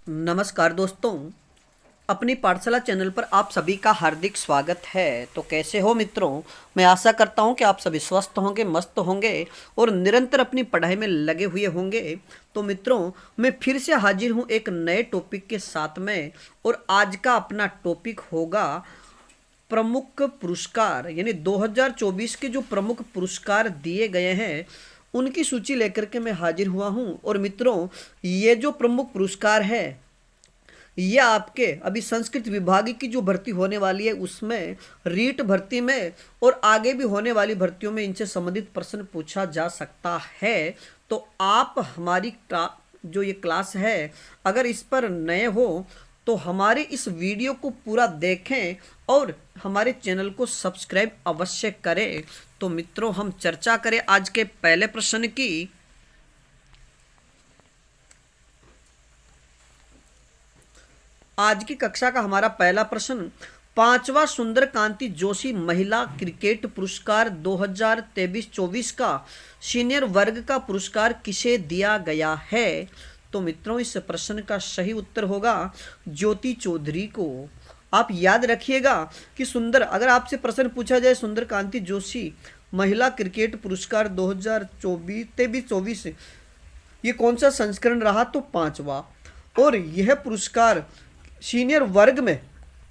नमस्कार दोस्तों, अपनी पाठशाला चैनल पर आप सभी का हार्दिक स्वागत है। तो कैसे हो मित्रों? मैं आशा करता हूं कि आप सभी स्वस्थ होंगे, मस्त होंगे और निरंतर अपनी पढ़ाई में लगे हुए होंगे। तो मित्रों, मैं फिर से हाजिर हूं एक नए टॉपिक के साथ में, और आज का अपना टॉपिक होगा प्रमुख पुरस्कार। यानी 2024 के जो प्रमुख पुरस्कार दिए गए हैं उनकी सूची लेकर के मैं हाजिर हुआ हूं। और मित्रों, ये जो प्रमुख पुरस्कार है ये आपके अभी संस्कृत विभाग की जो भर्ती होने वाली है उसमें, रीट भर्ती में और आगे भी होने वाली भर्तियों में इनसे संबंधित प्रश्न पूछा जा सकता है। तो आप हमारी जो ये क्लास है, अगर इस पर नए हो तो हमारे इस वीडियो को पूरा देखें और हमारे चैनल को सब्सक्राइब अवश्य करें। तो मित्रों, हम चर्चा करें आज के पहले प्रश्न की। आज की कक्षा का हमारा पहला प्रश्न, पांचवा सुंदर कांति जोशी महिला क्रिकेट पुरस्कार 2023-24 का सीनियर वर्ग का पुरस्कार किसे दिया गया है? तो मित्रों, इस प्रश्न का सही उत्तर होगा ज्योति चौधरी को। आप याद रखिएगा कि अगर आपसे प्रश्न पूछा जाए सुंदर कांति जोशी महिला क्रिकेट पुरस्कार 2023-24 ये कौन सा संस्करण रहा, तो पांचवा। और यह पुरस्कार सीनियर वर्ग में,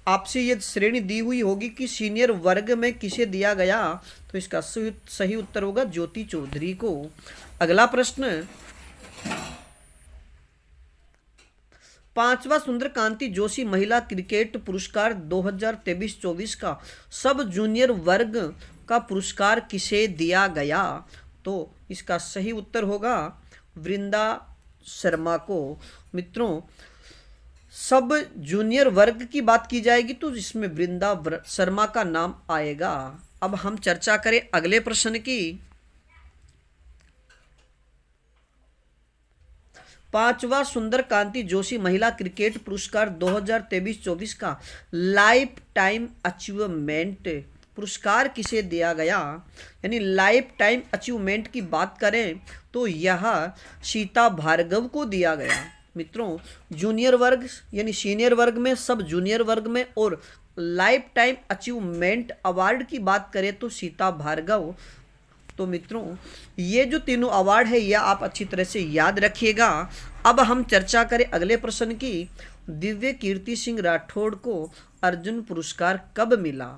आपसे ये श्रेणी दी हुई होगी कि सीनियर वर्ग में किसे दिया गया, तो इसका सही उत्तर होगा ज्योति चौधरी को। अगला प्रश्न, पांचवा सुंदर कांति जोशी महिला क्रिकेट पुरस्कार 2023-24 का सब जूनियर वर्ग का पुरस्कार किसे दिया गया? तो इसका सही उत्तर होगा वृंदा शर्मा को। मित्रों, सब जूनियर वर्ग की बात की जाएगी तो इसमें वृंदा शर्मा का नाम आएगा। अब हम चर्चा करें अगले प्रश्न की। पांचवा सुंदर कांति जोशी महिला क्रिकेट पुरस्कार 2023-24 का लाइफ टाइम अचीवमेंट पुरस्कार किसे दिया गया? यानी लाइफ टाइम अचीवमेंट की बात करें तो यह सीता भार्गव को दिया गया। मित्रों, जूनियर वर्ग यानी सीनियर वर्ग में, सब जूनियर वर्ग में और लाइफ टाइम अचीवमेंट अवार्ड की बात करें तो सीता भार्गव। तो मित्रों, ये जो तीनों अवार्ड है यह आप अच्छी तरह से याद रखिएगा। अब हम चर्चा करें अगले प्रश्न की। दिव्य कीर्ति सिंह राठौड़ को अर्जुन पुरस्कार कब मिला?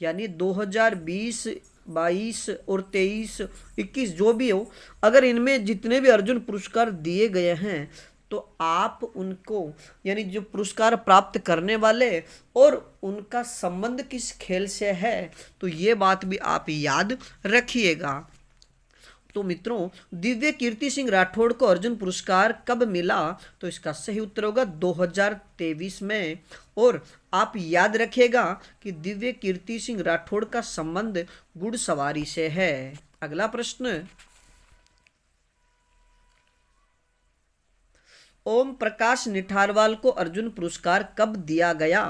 यानी 2020, 22 और 23, 21 जो भी हो, अगर इनमें जितने भी अर्जुन पुरस्कार दिए गए हैं तो आप उनको, यानी जो पुरस्कार प्राप्त करने वाले और उनका संबंध किस खेल से है, तो ये बात भी आप याद रखिएगा। तो मित्रों, दिव्य कीर्ति सिंह राठौड़ को अर्जुन पुरस्कार कब मिला? तो इसका सही उत्तर होगा 2023 में। और आप याद रखिएगा कि दिव्य कीर्ति सिंह राठौड़ का संबंध घुड़सवारी से है। अगला प्रश्न, ओम प्रकाश निठारवाल को अर्जुन पुरस्कार कब दिया गया?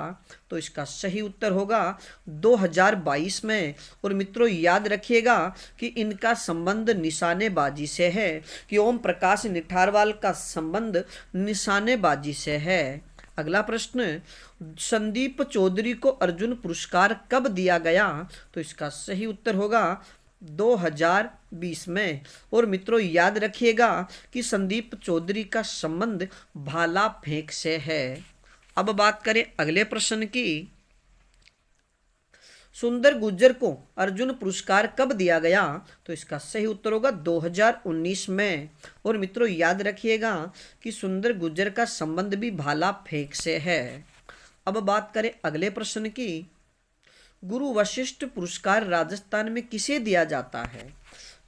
तो इसका सही उत्तर होगा 2022 में। और मित्रों, याद रखिएगा कि इनका संबंध निशानेबाजी से है, कि ओम प्रकाश निठारवाल का संबंध निशानेबाजी से है। अगला प्रश्न, संदीप चौधरी को अर्जुन पुरस्कार कब दिया गया? तो इसका सही उत्तर होगा 2020 में। और मित्रों, याद रखिएगा कि संदीप चौधरी का संबंध भाला फेंक से है। अब बात करें अगले प्रश्न की। सुंदर गुर्जर को अर्जुन पुरस्कार कब दिया गया? तो इसका सही उत्तर होगा 2019 में। और मित्रों, याद रखिएगा कि सुंदर गुर्जर का संबंध भी भाला फेंक से है। अब बात करें अगले प्रश्न की। गुरु वशिष्ठ पुरस्कार राजस्थान में किसे दिया जाता है?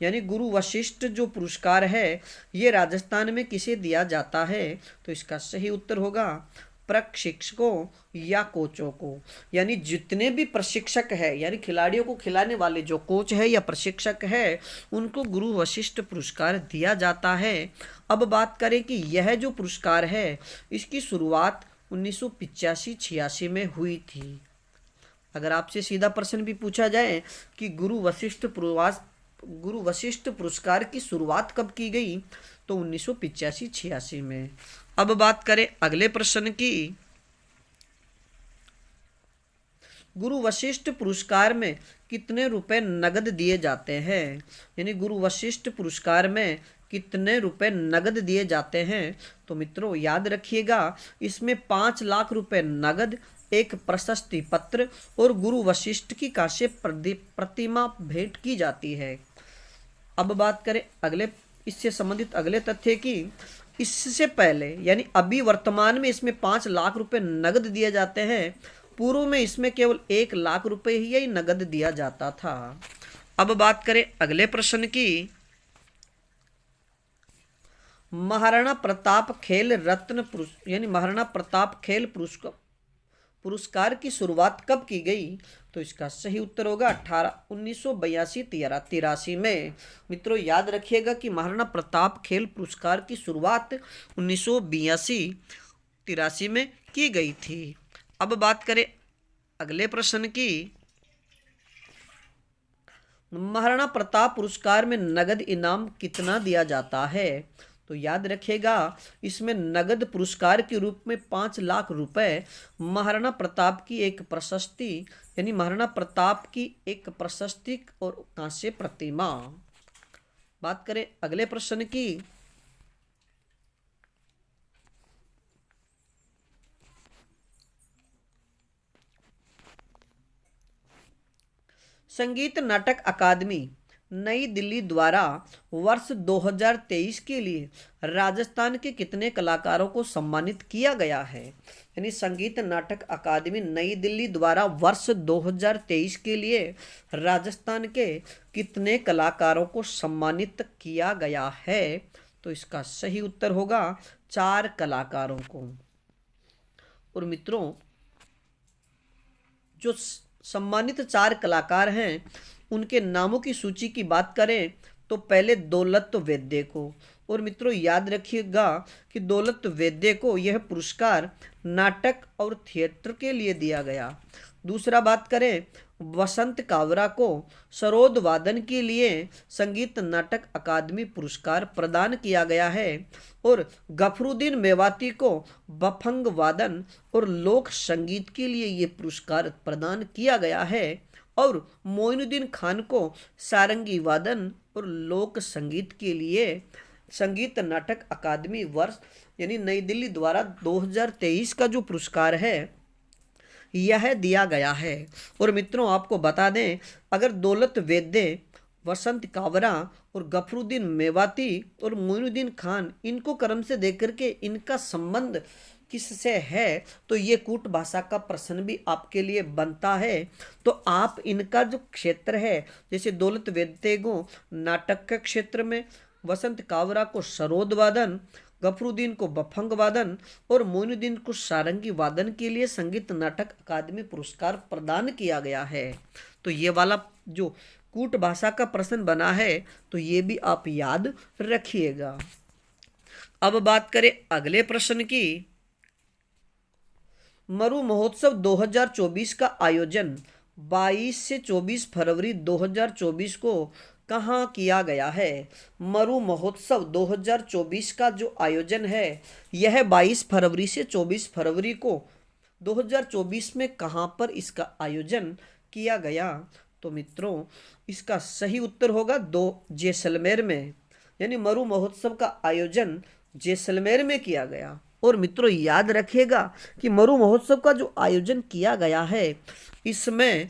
यानी गुरु वशिष्ठ जो पुरस्कार है ये राजस्थान में किसे दिया जाता है? तो इसका सही उत्तर होगा प्रशिक्षकों या कोचों को। यानी जितने भी प्रशिक्षक है, यानी खिलाड़ियों को खिलाने वाले जो कोच है या प्रशिक्षक है, उनको गुरु वशिष्ठ पुरस्कार दिया जाता है। अब बात करें कि यह जो पुरस्कार है इसकी शुरुआत 1985-86 में हुई थी। अगर आपसे सीधा प्रश्न भी पूछा जाए कि गुरु वशिष्ठ गुरु वशिष्ठ पुरस्कार की शुरुआत कब की गई? तो 1985-86 में। अब बात करें अगले प्रश्न की। गुरु वशिष्ठ पुरस्कार में कितने रुपए नगद दिए जाते हैं? यानी गुरु वशिष्ठ पुरस्कार में कितने रुपए नगद दिए जाते हैं? तो मित्रों याद रखिएगा, इसमें 5 लाख रुपए नगद, एक प्रशस्ति पत्र और गुरु वशिष्ठ की कांस्य प्रतिमा भेंट की जाती है। अब बात करें अगले, इससे संबंधित अगले तथ्य की। इससे पहले यानी अभी वर्तमान में इसमें 5 लाख रुपए नगद दिए जाते हैं, पूर्व में इसमें केवल 1 लाख रुपए ही नगद दिया जाता था। अब बात करें अगले प्रश्न की। महाराणा प्रताप खेल रत्न यानी महाराणा प्रताप खेल पुरस्कार की शुरुआत कब की गई? तो इसका सही उत्तर होगा 1982-83 में। मित्रों याद रखिएगा कि महाराणा प्रताप खेल पुरस्कार की शुरुआत 1982-83 में की गई थी। अब बात करें अगले प्रश्न की। महाराणा प्रताप पुरस्कार में नगद इनाम कितना दिया जाता है? तो याद रखिएगा, इसमें नगद पुरस्कार के रूप में 5 लाख रुपए, महाराणा प्रताप की एक प्रशस्ति यानी महाराणा प्रताप की एक प्रशस्ति और कांस्य प्रतिमा। बात करें अगले प्रश्न की। संगीत नाटक अकादमी नई दिल्ली द्वारा वर्ष 2023 के लिए राजस्थान के कितने कलाकारों को सम्मानित किया गया है? यानी संगीत नाटक अकादमी नई दिल्ली द्वारा वर्ष 2023 के लिए राजस्थान के कितने कलाकारों को सम्मानित किया गया है? तो इसका सही उत्तर होगा 4 कलाकारों को। और मित्रों जो सम्मानित 4 कलाकार हैं उनके नामों की सूची की बात करें तो पहले दौलत वैद्य को। और मित्रों याद रखिएगा कि दौलत वैद्य को यह पुरस्कार नाटक और थिएटर के लिए दिया गया। दूसरा बात करें वसंत कावरा को सरोद वादन के लिए संगीत नाटक अकादमी पुरस्कार प्रदान किया गया है। और गफरुद्दीन मेवाती को बफंग वादन और लोक संगीत के लिए ये पुरस्कार प्रदान किया गया है। और मोइनुद्दीन खान को सारंगी वादन और लोक संगीत के लिए संगीत नाटक अकादमी वर्ष यानी नई दिल्ली द्वारा 2023 का जो पुरस्कार है यह दिया गया है। और मित्रों आपको बता दें, अगर दौलत वैद्य, वसंत कावरा और गफरुद्दीन मेवाती और मोइनुद्दीन खान इनको क्रम से देख करके इनका संबंध किससे है तो ये कूट भाषा का प्रश्न भी आपके लिए बनता है। तो आप इनका जो क्षेत्र है, जैसे दौलत वैद्य को नाटक के क्षेत्र में, वसंत कावरा को सरोद वादन, गफरुद्दीन को बफंग वादन और मोइनुद्दीन को सारंगी वादन के लिए संगीत नाटक अकादमी पुरस्कार प्रदान किया गया है। तो ये वाला जो कूट भाषा का प्रश्न बना है तो ये भी आप याद रखिएगा। अब बात करें अगले प्रश्न की। मरु महोत्सव 2024 का आयोजन 22 से 24 फरवरी 2024 को कहाँ किया गया है? मरु महोत्सव 2024 का जो आयोजन है यह 22 फरवरी से 24 फरवरी को 2024 में कहाँ पर इसका आयोजन किया गया? तो मित्रों इसका सही उत्तर होगा जैसलमेर में। यानी मरु महोत्सव का आयोजन जैसलमेर में किया गया। और मित्रों याद रखिएगा कि मरु महोत्सव का जो आयोजन किया गया है इसमें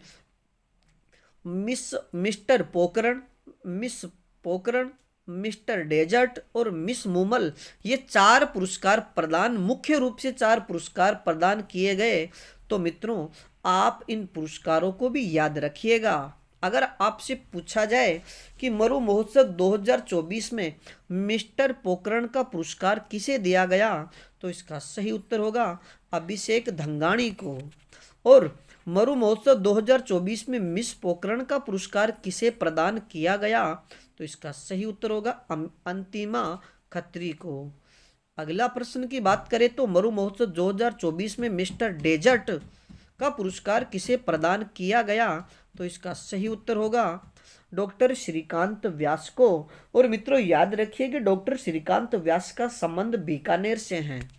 Mister Pokaran, Miss Pokaran, Mister desert और मिस मूमल ये 4 पुरस्कार प्रदान, मुख्य रूप से 4 पुरस्कार प्रदान किए गए। तो मित्रों आप इन पुरस्कारों को भी याद रखिएगा। अगर आपसे पूछा जाए कि मरु महोत्सव 2024 में मिस्टर पोकरण का पुरस्कार किसे दिया गया तो इसका सही उत्तर होगा अभिषेक धंगाणी को। और मरु महोत्सव 2024 में मिस पोकरण का पुरस्कार किसे प्रदान किया गया तो इसका सही उत्तर होगा अंतिमा खत्री को। अगला प्रश्न की बात करें तो मरु महोत्सव 2024 में मिस्टर डेजर्ट का पुरस्कार किसे प्रदान किया गया तो इसका सही उत्तर होगा डॉक्टर श्रीकांत व्यास को। और मित्रों याद रखिए कि डॉक्टर श्रीकांत व्यास का संबंध बीकानेर से है।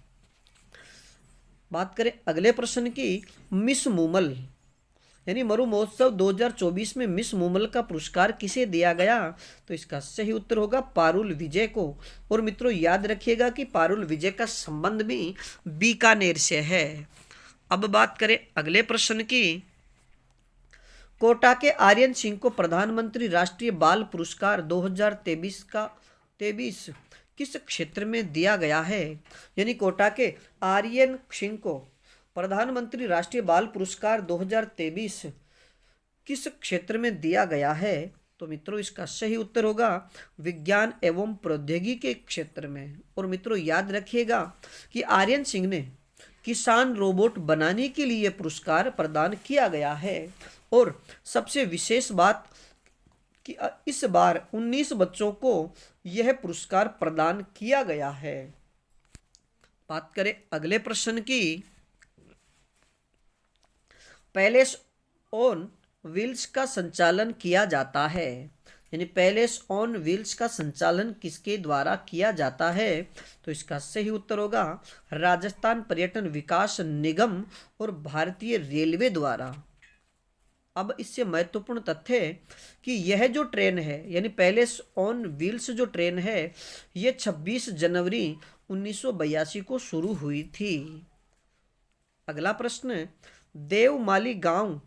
बात करें अगले प्रश्न की, मिस मूमल यानी मरु महोत्सव 2024 में मिस मूमल का पुरस्कार किसे दिया गया? तो इसका सही उत्तर होगा पारुल विजय को। और मित्रों याद रखिएगा कि पारुल विजय का संबंध भी बीकानेर से है। अब बात करें अगले प्रश्न की, कोटा के आर्यन सिंह को प्रधानमंत्री राष्ट्रीय बाल पुरस्कार 2023 किस क्षेत्र में दिया गया है? यानी कोटा के आर्यन सिंह को प्रधानमंत्री राष्ट्रीय बाल पुरस्कार 2023 किस क्षेत्र में दिया गया है? तो मित्रों इसका सही उत्तर होगा विज्ञान एवं प्रौद्योगिकी के क्षेत्र में। और मित्रों याद रखिएगा कि आर्यन सिंह ने किसान रोबोट बनाने के लिए पुरस्कार प्रदान किया गया है। और सबसे विशेष बात कि इस बार 19 बच्चों को यह पुरस्कार प्रदान किया गया है। बात करें अगले प्रश्न की, पैलेस ऑन व्हील्स का संचालन किया जाता है। यानी पैलेस ऑन व्हील्स का संचालन किसके द्वारा किया जाता है? तो इसका सही उत्तर होगा राजस्थान पर्यटन विकास निगम और भारतीय रेलवे द्वारा। अब इससे महत्वपूर्ण तथ्य है कि यह जो ट्रेन है यानी पैलेस ऑन व्हील्स जो ट्रेन है ये 26 जनवरी 1982 को शुरू हुई थी। अगला प्रश्न, देवमाली गांव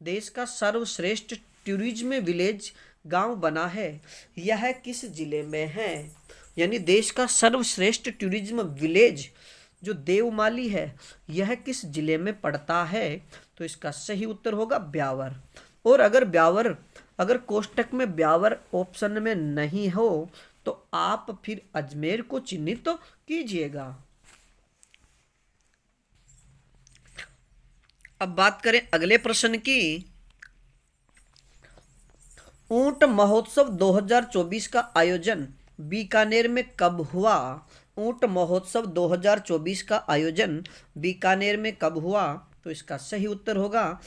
देश का सर्वश्रेष्ठ टूरिज्म विलेज गांव बना है, यह किस जिले में है? यानी देश का सर्वश्रेष्ठ टूरिज्म विलेज जो देवमाली है यह किस जिले में पड़ता है? तो इसका सही उत्तर होगा ब्यावर। और अगर कोष्टक में ब्यावर ऑप्शन में नहीं हो तो आप फिर अजमेर को चिन्हित तो कीजिएगा। अब बात करें अगले प्रश्न की, ऊंट महोत्सव 2024 का आयोजन बीकानेर में कब हुआ? ऊंट महोत्सव 2024 का आयोजन बीकानेर में कब हुआ? तो इसका सही उत्तर होगा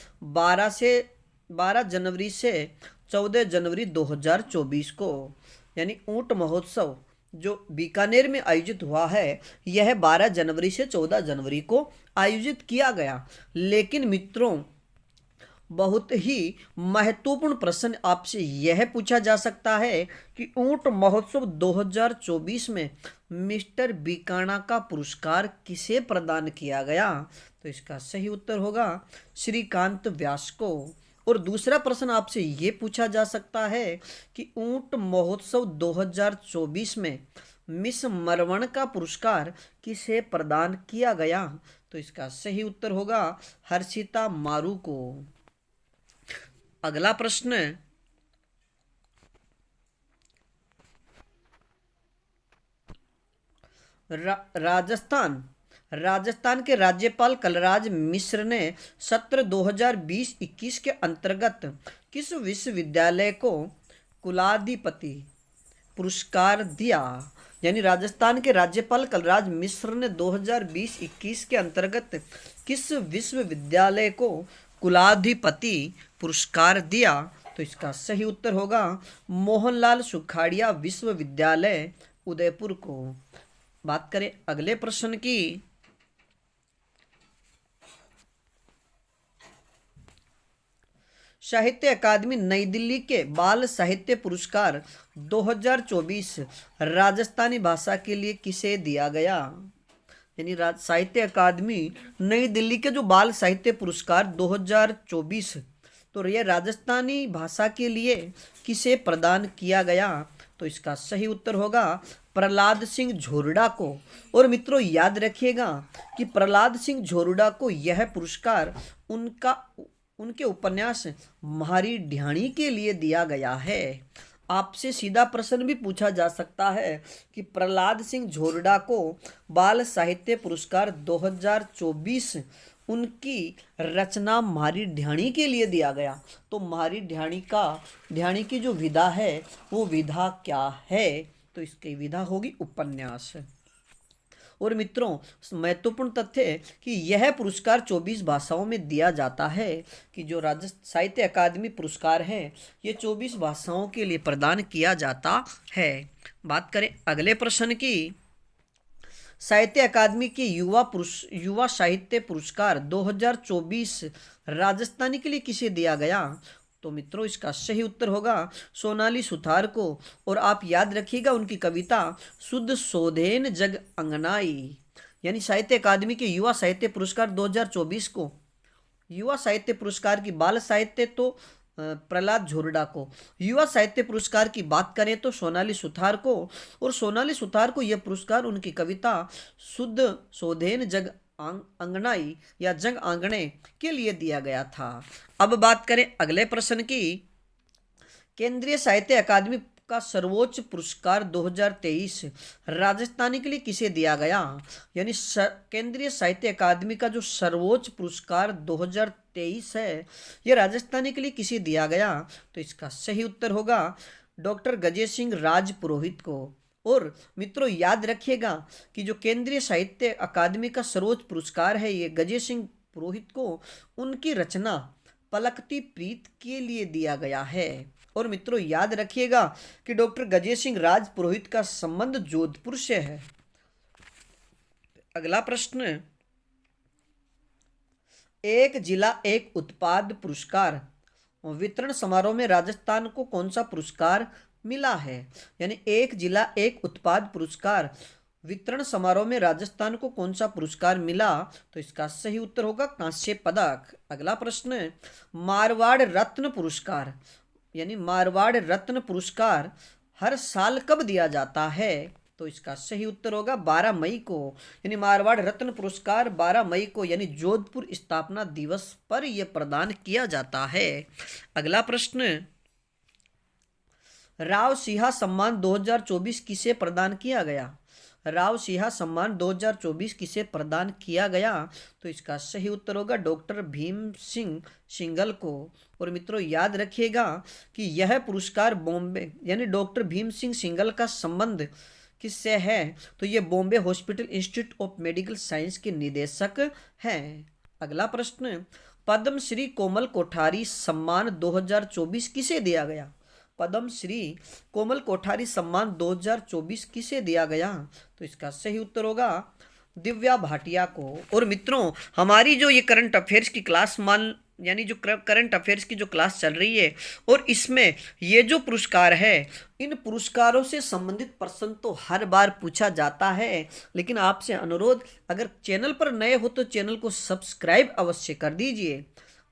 12 जनवरी से 14 जनवरी 2024 को। यानी ऊंट महोत्सव जो बीकानेर में आयोजित हुआ है यह 12 जनवरी से 14 जनवरी को आयोजित किया गया। लेकिन मित्रों बहुत ही महत्वपूर्ण प्रश्न आपसे यह पूछा जा सकता है कि ऊंट महोत्सव 2024 में मिस्टर बीकाना का पुरस्कार किसे प्रदान किया गया? तो इसका सही उत्तर होगा श्रीकांत व्यास को। और दूसरा प्रश्न आपसे ये पूछा जा सकता है कि ऊंट महोत्सव 2024 में मिस मरवण का पुरस्कार किसे प्रदान किया गया? तो इसका सही उत्तर होगा हर्षिता मारू को। अगला प्रश्न, राजस्थान के राज्यपाल कलराज मिश्र ने सत्र 2020-21 के अंतर्गत किस विश्वविद्यालय को कुलाधिपति पुरस्कार दिया? यानी राजस्थान के राज्यपाल कलराज मिश्र ने 2020-21 के अंतर्गत किस विश्वविद्यालय को कुलाधिपति पुरस्कार दिया? तो इसका सही उत्तर होगा मोहनलाल सुखाड़िया विश्वविद्यालय उदयपुर को। बात करें अगले प्रश्न की, साहित्य अकादमी नई दिल्ली के बाल साहित्य पुरस्कार 2024 राजस्थानी भाषा के लिए किसे दिया गया? यानी साहित्य अकादमी नई दिल्ली के जो बाल साहित्य पुरस्कार 2024 तो यह राजस्थानी भाषा के लिए किसे प्रदान किया गया? तो इसका सही उत्तर होगा प्रहलाद सिंह झोरडा को। और मित्रों याद रखिएगा कि प्रहलाद सिंह झोरडा को यह पुरस्कार उनके उपन्यास म्हारी ढाणी के लिए दिया गया है। आपसे सीधा प्रश्न भी पूछा जा सकता है कि प्रहलाद सिंह झोरडा को बाल साहित्य पुरस्कार 2024 उनकी रचना म्हारी ढाणी के लिए दिया गया, तो म्हारी ढाणी की जो विधा है वो विधा क्या है? तो इसकी विधा होगी उपन्यास। और मित्रों महत्वपूर्ण तथ्य है कि यह पुरस्कार 24 भाषाओं में दिया जाता है, कि जो राज्य साहित्य अकादमी पुरस्कार है ये 24 भाषाओं के लिए प्रदान किया जाता है। बात करें अगले प्रश्न की, साहित्य अकादमी के युवा साहित्य पुरस्कार 2024 राजस्थानी के लिए किसे दिया गया? तो मित्रों इसका सही उत्तर होगा सोनाली सुथार को। और आप याद रखिएगा उनकी कविता शुद्ध सोधेन जग अंगनाई, यानी साहित्य अकादमी के युवा साहित्य पुरस्कार 2024 को, युवा साहित्य पुरस्कार की बाल साहित्य तो प्रहलाद झोरडा को, युवा साहित्य पुरस्कार की बात करें तो सोनाली सुथार को। और सोनाली सुथार को यह पुरस्कार उनकी कविता शुद्ध सोधेन जग अंगनाई या जग आंगणे के लिए दिया गया था। अब बात करें अगले प्रश्न की, केंद्रीय साहित्य अकादमी का सर्वोच्च पुरस्कार 2023 राजस्थानी के लिए किसे दिया गया? यानी केंद्रीय साहित्य अकादमी का जो सर्वोच्च पुरस्कार 2023 है यह राजस्थानी के लिए किसे दिया गया? तो इसका सही उत्तर होगा डॉक्टर गजेश सिंह राज पुरोहित को। और मित्रों याद रखिएगा कि जो केंद्रीय साहित्य अकादमी का सर्वोच्च पुरस्कार है ये गजेश सिंह पुरोहित को उनकी रचना पलकती प्रीत के लिए दिया गया है। और मित्रों याद रखिएगा कि डॉक्टर गजेश सिंह राज पुरोहित का संबंध जोधपुर से है। अगला प्रश्न, एक जिला एक उत्पाद पुरस्कार वितरण समारोह में राजस्थान को कौन सा पुरस्कार मिला है? यानी एक जिला एक उत्पाद पुरस्कार वितरण समारोह में राजस्थान को कौन सा पुरस्कार मिला? तो इसका सही उत्तर होगा कांस्य पदक। अगला प्रश्न, मारवाड़ रत्न पुरस्कार यानी मारवाड़ रत्न पुरस्कार हर साल कब दिया जाता है? तो इसका सही उत्तर होगा 12 मई को, यानी मारवाड़ रत्न पुरस्कार 12 मई को यानी जोधपुर स्थापना दिवस पर यह प्रदान किया जाता है। अगला प्रश्न, राव सिंहा सम्मान 2024 किसे प्रदान किया गया? राव सिंहा सम्मान 2024 किसे प्रदान किया गया? तो इसका सही उत्तर होगा डॉक्टर भीम सिंह सिंघल को। और मित्रों याद रखिएगा कि यह पुरस्कार बॉम्बे यानी डॉक्टर भीम सिंह सिंघल का संबंध किससे है? तो ये Bombay hospital institute of medical science के निदेशक हैं। अगला प्रश्न, पद्मश्री कोमल कोठारी सम्मान 2024 किसे दिया गया? पद्मश्री कोमल कोठारी सम्मान 2024 किसे दिया गया? तो इसका सही उत्तर होगा दिव्या भाटिया को। और मित्रों हमारी जो ये करंट अफेयर्स की क्लास यानी जो करंट अफेयर्स की जो क्लास चल रही है और इसमें ये जो पुरस्कार है इन पुरस्कारों से संबंधित प्रश्न तो हर बार पूछा जाता है, लेकिन आपसे अनुरोध अगर चैनल पर नए हो तो चैनल को सब्सक्राइब अवश्य कर दीजिए।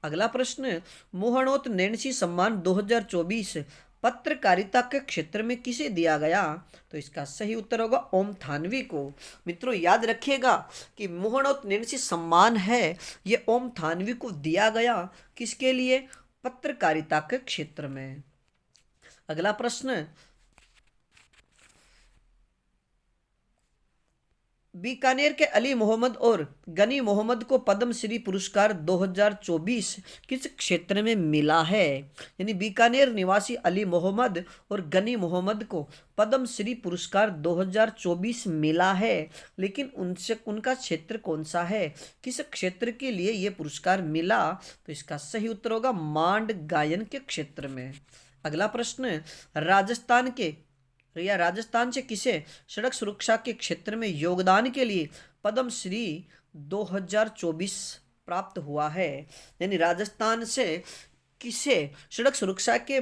अगला प्रश्न, मोहनोत नैन्सी सम्मान 2024 पत्रकारिता के क्षेत्र में किसे दिया गया? तो इसका सही उत्तर होगा ओम थानवी को। मित्रों याद रखिएगा कि मोहनोत नैन्सी सम्मान है ये ओम थानवी को दिया गया, किसके लिए? पत्रकारिता के क्षेत्र में। अगला प्रश्न, बीकानेर के अली मोहम्मद और गनी मोहम्मद को पद्मश्री पुरस्कार 2024 किस क्षेत्र में मिला है? यानी बीकानेर निवासी अली मोहम्मद और गनी मोहम्मद को पद्मश्री पुरस्कार 2024 मिला है, लेकिन उनसे उनका क्षेत्र कौन सा है? किस क्षेत्र के लिए ये पुरस्कार मिला? तो इसका सही उत्तर होगा मांड गायन के क्षेत्र में। अगला प्रश्न, राजस्थान से किसे सड़क सुरक्षा के क्षेत्र में योगदान के लिए पद्मश्री 2024 प्राप्त हुआ है? यानी राजस्थान से किसे सड़क सुरक्षा के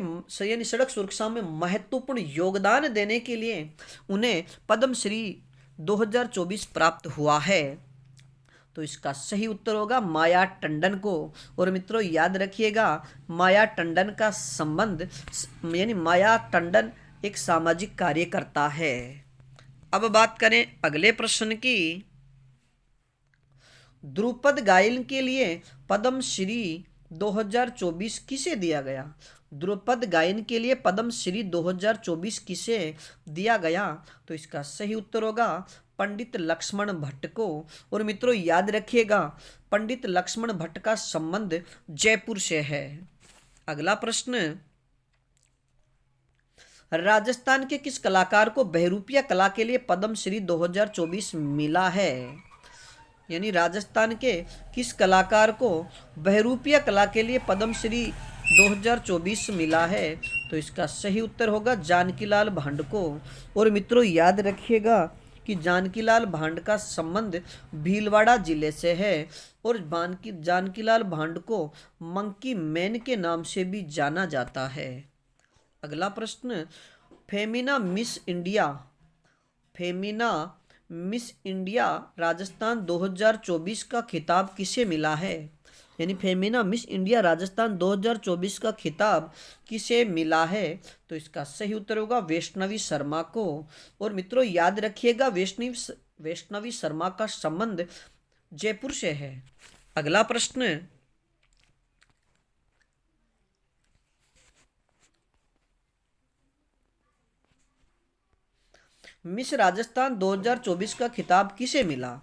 यानी सड़क सुरक्षा में महत्वपूर्ण योगदान देने के लिए उन्हें पद्मश्री 2024 प्राप्त हुआ है? तो इसका सही उत्तर होगा माया टंडन को। और मित्रों याद रखिएगा माया टंडन का संबंध यानी माया टंडन एक सामाजिक कार्यकर्ता है। अब बात करें अगले प्रश्न की, ध्रुपद गायन के लिए पद्मश्री 2024 किसे दिया गया? ध्रुपद गायन के लिए पद्मश्री 2024 किसे दिया गया? तो इसका सही उत्तर होगा पंडित लक्ष्मण भट्ट को। और मित्रों याद रखिएगा पंडित लक्ष्मण भट्ट का संबंध जयपुर से है। अगला प्रश्न, राजस्थान के किस कलाकार को बहरूपिया कला के लिए पद्म श्री 2024 मिला है? यानी राजस्थान के किस कलाकार को बहरूपिया कला के लिए पद्म श्री 2024 मिला है? तो इसका सही उत्तर होगा जानकीलाल भांड को। और मित्रों याद रखिएगा कि जानकीलाल भांड का संबंध भीलवाड़ा जिले से है और जानकीलाल भांड को मंकी मैन के नाम से भी जाना जाता है। अगला प्रश्न, फेमिना मिस इंडिया राजस्थान 2024 का खिताब किसे मिला है? यानी फेमिना मिस इंडिया राजस्थान 2024 का खिताब किसे मिला है? तो इसका सही उत्तर होगा वैष्णवी शर्मा को। और मित्रों याद रखिएगा वैष्णवी शर्मा का संबंध जयपुर से है। अगला प्रश्न, मिस राजस्थान 2024 का खिताब किसे मिला?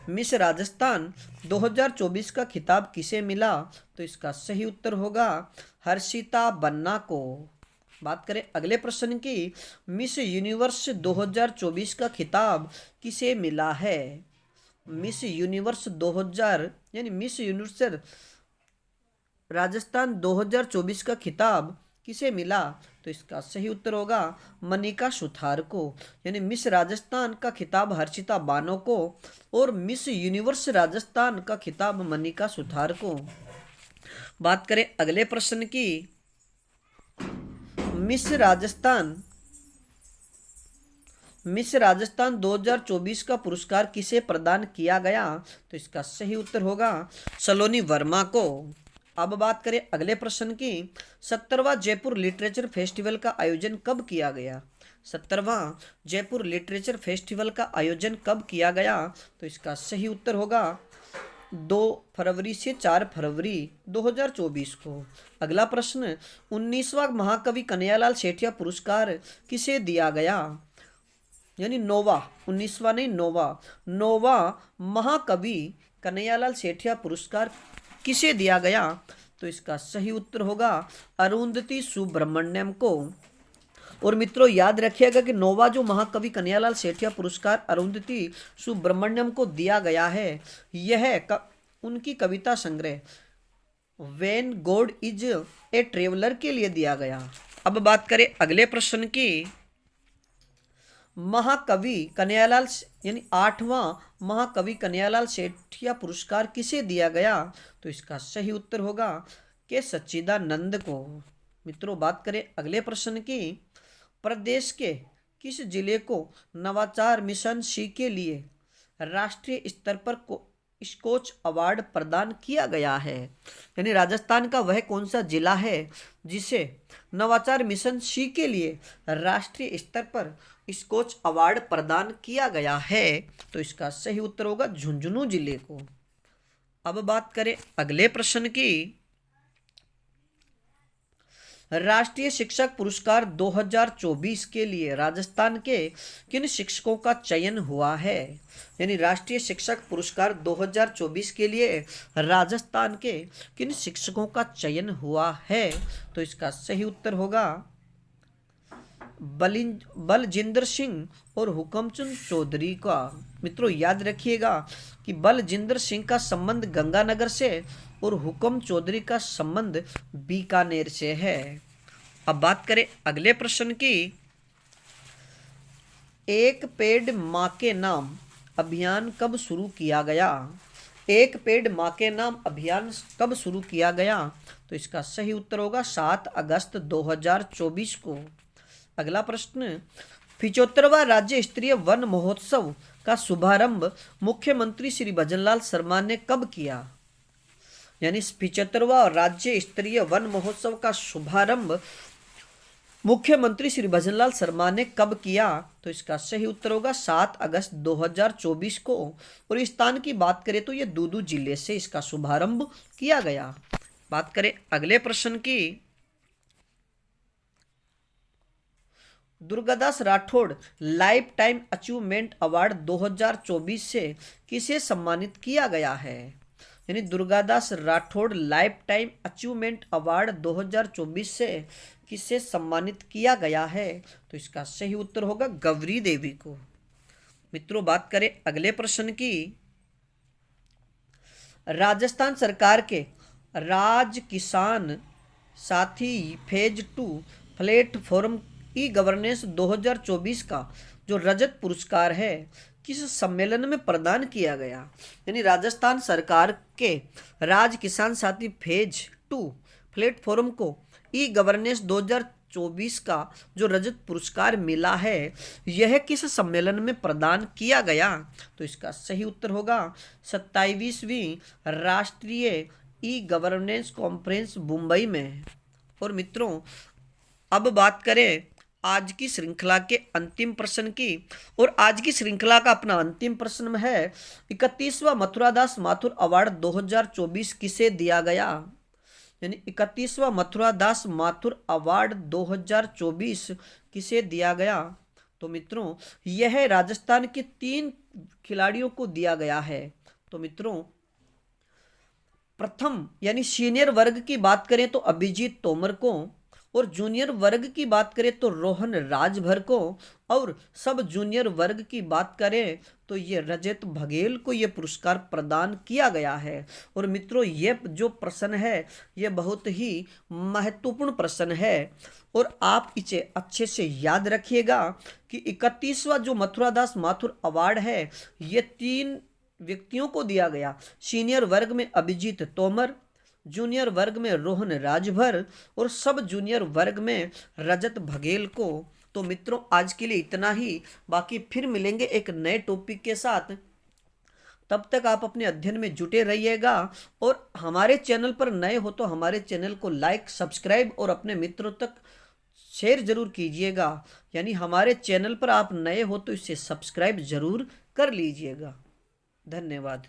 मिस राजस्थान 2024 का खिताब किसे मिला? तो इसका सही उत्तर होगा हर्षिता बन्ना को। बात करें अगले प्रश्न की, मिस यूनिवर्स 2024 का खिताब किसे मिला है? मिस यूनिवर्स 2000 यानी मिस यूनिवर्स राजस्थान 2024 का खिताब किसे मिला? तो इसका सही उत्तर होगा मनिका सुथार को। यानी मिस राजस्थान का खिताब हर्षिता बानो को और मिस यूनिवर्स राजस्थान का खिताब मनिका सुथार को। बात करें अगले प्रश्न की, मिस राजस्थान 2024 का पुरस्कार किसे प्रदान किया गया? तो इसका सही उत्तर होगा सलोनी वर्मा को। अब बात करें अगले प्रश्न की, 70वां जयपुर लिटरेचर फेस्टिवल का आयोजन कब किया गया? 70वां जयपुर लिटरेचर फेस्टिवल का आयोजन कब किया गया? तो इसका सही उत्तर होगा 2 फरवरी से 4 फरवरी 2024 को। अगला प्रश्न, 19वां महाकवि कन्हैयालाल सेठिया पुरस्कार किसे दिया गया? यानी नौवां, 19वां नहीं नौवां महाकवि कन्हैयालाल सेठिया पुरस्कार किसे दिया गया? तो इसका सही उत्तर होगा अरुंधति सुब्रमण्यम को। और मित्रों याद रखिएगा कि नौवां जो महाकवि कन्हैयालाल सेठिया पुरस्कार अरुंधति सुब्रमण्यम को दिया गया है, यह उनकी कविता संग्रह when God is a traveller के लिए दिया गया। अब बात करें अगले प्रश्न की, महाकवि कन्हैयालाल यानी 8वां महाकवि कन्हैयालाल सेठिया पुरस्कार किसे दिया गया? तो इसका सही उत्तर होगा के सच्चिदानंद को। मित्रों बात करें अगले प्रश्न की, प्रदेश के किस जिले को नवाचार मिशन सी के लिए राष्ट्रीय स्तर पर स्कोच अवार्ड प्रदान किया गया है? यानी राजस्थान का वह कौन सा जिला है जिसे नवाचार मिशन सी के लिए राष्ट्रीय स्तर पर स्कोच अवार्ड प्रदान किया गया है? तो इसका सही उत्तर होगा झुंझुनू जिले को। अब बात करें अगले प्रश्न की, राष्ट्रीय शिक्षक पुरस्कार 2024 के लिए राजस्थान के किन शिक्षकों का चयन हुआ है? यानी राष्ट्रीय शिक्षक पुरस्कार 2024 के लिए राजस्थान के किन शिक्षकों का चयन हुआ है? तो इसका सही उत्तर होगा बलजिंदर सिंह और हुकमचंद चौधरी का। मित्रों याद रखिएगा कि बलजिंदर सिंह का संबंध गंगानगर से और हुकम चौधरी का संबंध बीकानेर से है। अब बात करें अगले प्रश्न की, एक पेड़ मां के नाम अभियान कब शुरू किया गया? एक पेड़ मां के नाम अभियान कब शुरू किया गया? तो इसका सही उत्तर होगा 7 अगस्त 2024 को। अगला प्रश्न, 75वां राज्य स्तरीय वन महोत्सव का शुभारंभ मुख्यमंत्री श्री भजनलाल शर्मा ने कब किया? यानी 75वां राज्य स्तरीय वन महोत्सव का शुभारंभ मुख्यमंत्री श्री भजनलाल शर्मा ने कब किया? तो इसका सही उत्तर होगा 7 अगस्त 2024 को। और स्थान की बात करें तो यह दूदू जिले से इसका शुभारंभ किया गया। बात करें अगले प्रश्न की, Durgadas Rathore life time achievement award 2024 से किसे सम्मानित किया गया है? यानी Durgadas Rathore life time achievement award 2024 से किसे सम्मानित किया गया है? तो इसका सही उत्तर होगा गौरी देवी को। मित्रों, बात करें अगले प्रश्न की। राजस्थान सरकार के राज किसान साथी फेज 2 प्लेटफॉर्म ई गवर्नेंस 2024 का जो रजत पुरस्कार है किस सम्मेलन में प्रदान किया गया? यानी राजस्थान सरकार के राज किसान साथी फेज 2 प्लेटफॉर्म को ई गवर्नेंस 2024 का जो रजत पुरस्कार मिला है यह किस सम्मेलन में प्रदान किया गया? तो इसका सही उत्तर होगा 27वीं राष्ट्रीय ई गवर्नेंस कॉन्फ्रेंस मुंबई में। और मित्रों, अब बात करें आज की श्रृंखला के अंतिम प्रश्न की। और आज की श्रृंखला का अपना अंतिम प्रश्न है 31वां मथुरादास माथुर अवार्ड 2024 किसे दिया गया? यानी 31वां मथुरादास माथुर अवार्ड 2024 किसे दिया गया? तो मित्रों, यह राजस्थान के 3 खिलाड़ियों को दिया गया है। तो मित्रों, प्रथम यानी सीनियर वर्ग की बात करें तो अभिजीत तोमर को, और जूनियर वर्ग की बात करें तो रोहन राजभर को, और सब जूनियर वर्ग की बात करें तो ये रजत बघेल को ये पुरस्कार प्रदान किया गया है। और मित्रों, ये जो प्रश्न है ये बहुत ही महत्वपूर्ण प्रश्न है और आप इसे अच्छे से याद रखिएगा कि 31वां जो मथुरादास माथुर अवार्ड है ये 3 व्यक्तियों को दिया गया। सीनियर वर्ग में अभिजीत तोमर, जूनियर वर्ग में रोहन राजभर और सब जूनियर वर्ग में रजत बघेल को। तो मित्रों, आज के लिए इतना ही, बाकी फिर मिलेंगे एक नए टॉपिक के साथ। तब तक आप अपने अध्ययन में जुटे रहिएगा और हमारे चैनल पर नए हो तो हमारे चैनल को लाइक, सब्सक्राइब और अपने मित्रों तक शेयर जरूर कीजिएगा। यानी हमारे चैनल पर आप नए हो तो इसे सब्सक्राइब जरूर कर लीजिएगा। धन्यवाद।